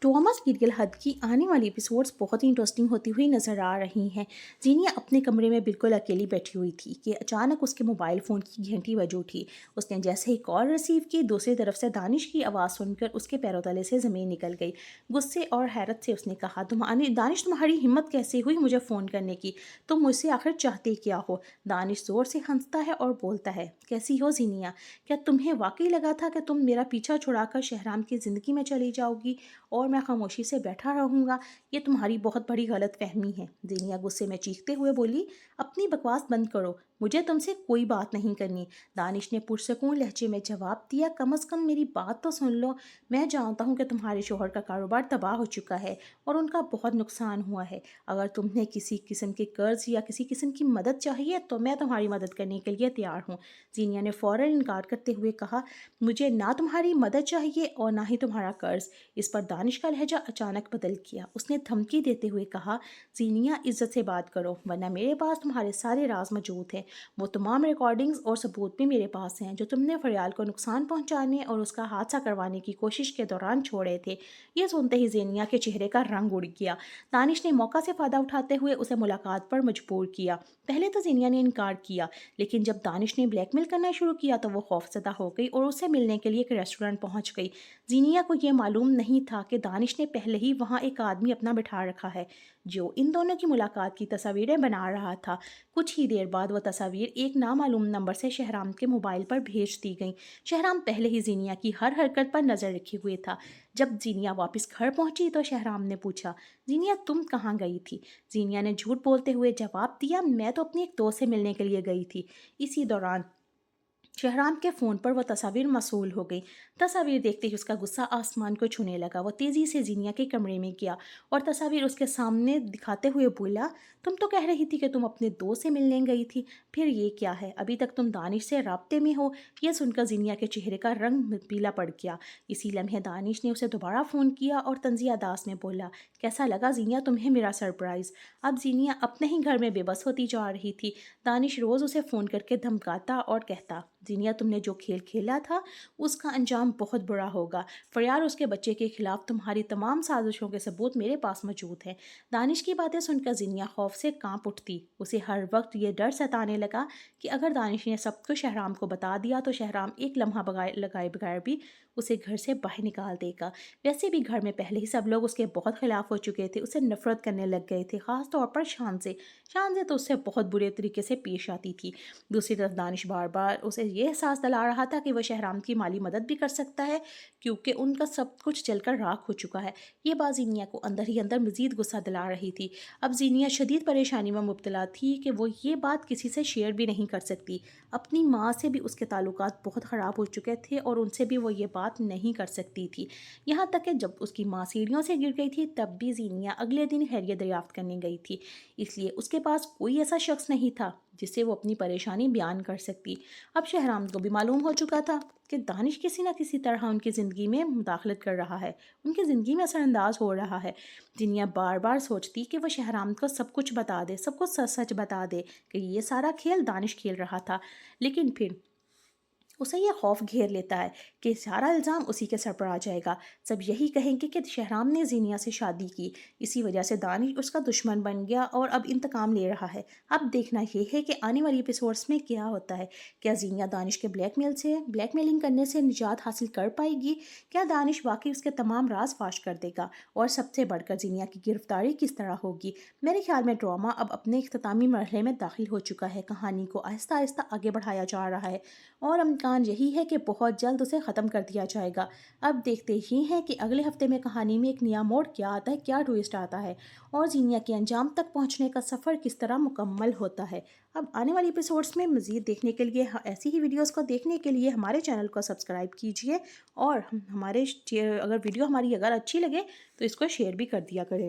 Drama serial हद की आने वाली एपिसोड्स बहुत ही इंटरेस्टिंग होती हुई नज़र आ रही हैं। जीनिया अपने कमरे में बिल्कुल अकेली बैठी हुई थी कि अचानक उसके मोबाइल फ़ोन की घंटी बज उठी। उसने जैसे ही कॉल रिसीव की, दूसरी तरफ से दानिश की आवाज़ सुनकर उसके पैरों तले से ज़मीन निकल गई। गुस्से और हैरत से उसने कहा, दानिश, तुम्हारी हिम्मत कैसे हुई मुझे फ़ोन करने की? तुम मुझसे आखिर चाहते क्या हो? दानिश ज़ोर से हंसता है और बोलता है, कैसी हो जीनिया? क्या तुम्हें वाकई लगा था कि तुम मेरा पीछा छुड़ाकर शहराम की ज़िंदगी में चली जाओगी और मैं खामोशी से बैठा रहूँगा? ये तुम्हारी बहुत बड़ी गलतफहमी है। जीनिया गुस्से में चीखते हुए बोली, अपनी बकवास बंद करो, मुझे तुमसे कोई बात नहीं करनी। दानिश ने पुरसकून लहजे में जवाब दिया, कम से कम मेरी बात तो सुन लो। मैं जानता हूँ कि तुम्हारे शोहर का कारोबार तबाह हो चुका है और उनका बहुत नुकसान हुआ है। अगर तुम्हें किसी किस्म के कर्ज या किसी किस्म की मदद चाहिए तो मैं तुम्हारी मदद करने के लिए तैयार हूँ। जीनिया ने फ़ौरन इनकार करते हुए कहा, मुझे ना तुम्हारी मदद चाहिए और ना ही तुम्हारा कर्ज। इस पर दानिश का लहजा अचानक बदल गया। उसने धमकी देते हुए कहा, जीनिया, इज्जत से बात करो वरना मेरे पास तुम्हारे सारे राज मौजूद हैं। वो तमाम रिकॉर्डिंग्स और सबूत भी मेरे पास हैं जो तुमने फरियाल को नुकसान पहुंचाने और उसका हादसा करवाने की कोशिश के दौरान छोड़े थे। यह सुनते ही जीनिया के चेहरे का रंग उड़ गया। दानिश ने मौका से फ़ायदा उठाते हुए उसे मुलाकात पर मजबूर किया। पहले तो जीनिया ने इनकार किया, लेकिन जब दानिश ने ब्लैकमेल करना शुरू किया तो वो खौफजदा हो गई और उससे मिलने के लिए एक रेस्टोरेंट पहुंच गई। जीनिया को यह मालूम नहीं था कि दानिश ने पहले ही वहां एक आदमी अपना बिठा रखा है जो इन दोनों की मुलाकात की तस्वीरें बना रहा था। कुछ ही देर बाद वह तस्वीर एक नामालूम नंबर से शहराम के मोबाइल पर भेज दी गई। शहराम पहले ही जीनिया की हर हरकत पर नज़र रखे हुए था। जब जीनिया वापस घर पहुंची तो शहराम ने पूछा, जीनिया, तुम कहाँ गई थी? जीनिया ने झूठ बोलते हुए जवाब दिया, मैं तो अपनी एक दोस्त से मिलने के लिए गई थी। इसी दौरान शहराम के फ़ोन पर वह तस्वीर मसूल हो गई। तस्वीर देखते ही उसका गुस्सा आसमान को छूने लगा। वह तेज़ी से जीनिया के कमरे में गया और तस्वीर उसके सामने दिखाते हुए बोला, तुम तो कह रही थी कि तुम अपने दोस्त से मिलने गई थी, फिर ये क्या है? अभी तक तुम दानिश से राब्ते में हो? यह सुनकर जीनिया के चेहरे का रंग पीला पड़ गया। इसी लम्हे दानिश ने उसे दोबारा फ़ोन किया और तंजिया दास में बोला, कैसा लगा जीनिया तुम्हें मेरा सरप्राइज़? अब जीनिया अपने ही घर में बेबस होती जा रही थी। दानिश रोज़ उसे फ़ोन करके धमकाता और कहता, जीनिया, तुमने जो खेल खेला था उसका अंजाम बहुत बुरा होगा। फरियाल उसके बच्चे के खिलाफ तुम्हारी तमाम साजिशों के सबूत मेरे पास मौजूद हैं। दानिश की बातें सुनकर जीनिया खौफ से कांप उठती। उसे हर वक्त ये डर सताने लगा कि अगर दानिश ने सब कुछ शहराम को बता दिया तो शहराम एक लम्हा लगाए बगैर भी उसे घर से बाहर निकाल देगा। वैसे भी घर में पहले ही सब लोग उसके बहुत खिलाफ हो चुके थे, उसे नफरत करने लग गए थे, ख़ास तौर पर शान से। शान से तो उससे बहुत बुरे तरीके से पेश आती थी। दूसरी तरफ दानिश बार बार उसे ये एहसास दिला रहा था कि वह शहराम की माली मदद भी कर सकता है क्योंकि उनका सब कुछ जलकर राख हो चुका है। ये बात जीनिया को अंदर ही अंदर मज़ीद गुस्सा दिला रही थी। अब जीनिया शदीद परेशानी में मुब्तला थी कि वो ये बात किसी से शेयर भी नहीं कर सकती। अपनी माँ से भी उसके ताल्लुकात बहुत ख़राब हो चुके थे और उनसे भी वो ये बात नहीं कर सकती थी। यहाँ तक कि जब उसकी माँ सीढ़ियों से गिर गई थी तब भी जीनिया अगले दिन खैरियत दरियाफ्त करने गई थी, इसलिए उसके पास कोई ऐसा शख्स नहीं था जिससे वो अपनी परेशानी बयान कर सकती। अब शहराम को भी मालूम हो चुका था कि दानिश किसी न किसी तरह उनकी ज़िंदगी में मुदाखलत कर रहा है, उनकी ज़िंदगी में असरअंदाज हो रहा है। जिनिया बार बार सोचती कि वह शहराम को सब कुछ बता दे, सब कुछ सच सच बता दे कि ये सारा खेल दानिश खेल रहा था, लेकिन फिर उसे यह खौफ घेर लेता है कि सारा इल्ज़ाम उसी के सर पर आ जाएगा। सब यही कहेंगे कि शहराम ने जीनिया से शादी की, इसी वजह से दानिश उसका दुश्मन बन गया और अब इंतकाम ले रहा है। अब देखना ये है कि आने वाली एपिसोड्स में क्या होता है। क्या जीनिया दानिश के ब्लैकमेलिंग करने से निजात हासिल कर पाएगी? क्या दानिश वाकई उसके तमाम राज फाश कर देगा? और सबसे बढ़कर जीनिया की गिरफ्तारी किस तरह होगी? मेरे ख्याल में ड्रामा अब अपने इख्तितामी मरहले में दाखिल हो चुका है। कहानी को आहिस्ता आहिस्ता आगे बढ़ाया जा रहा है और इम्कान यही है कि बहुत जल्द उसे ख़त्म कर दिया जाएगा। अब देखते ही हैं कि अगले हफ्ते में कहानी में एक नया मोड़ क्या आता है, क्या ट्विस्ट आता है और जीनिया के अंजाम तक पहुंचने का सफ़र किस तरह मुकम्मल होता है। अब आने वाली एपिसोड्स में मज़ीद देखने के लिए, ऐसी ही वीडियोस को देखने के लिए हमारे चैनल को सब्सक्राइब कीजिए और अगर वीडियो हमारी अगर अच्छी लगे तो इसको शेयर भी कर दिया करें।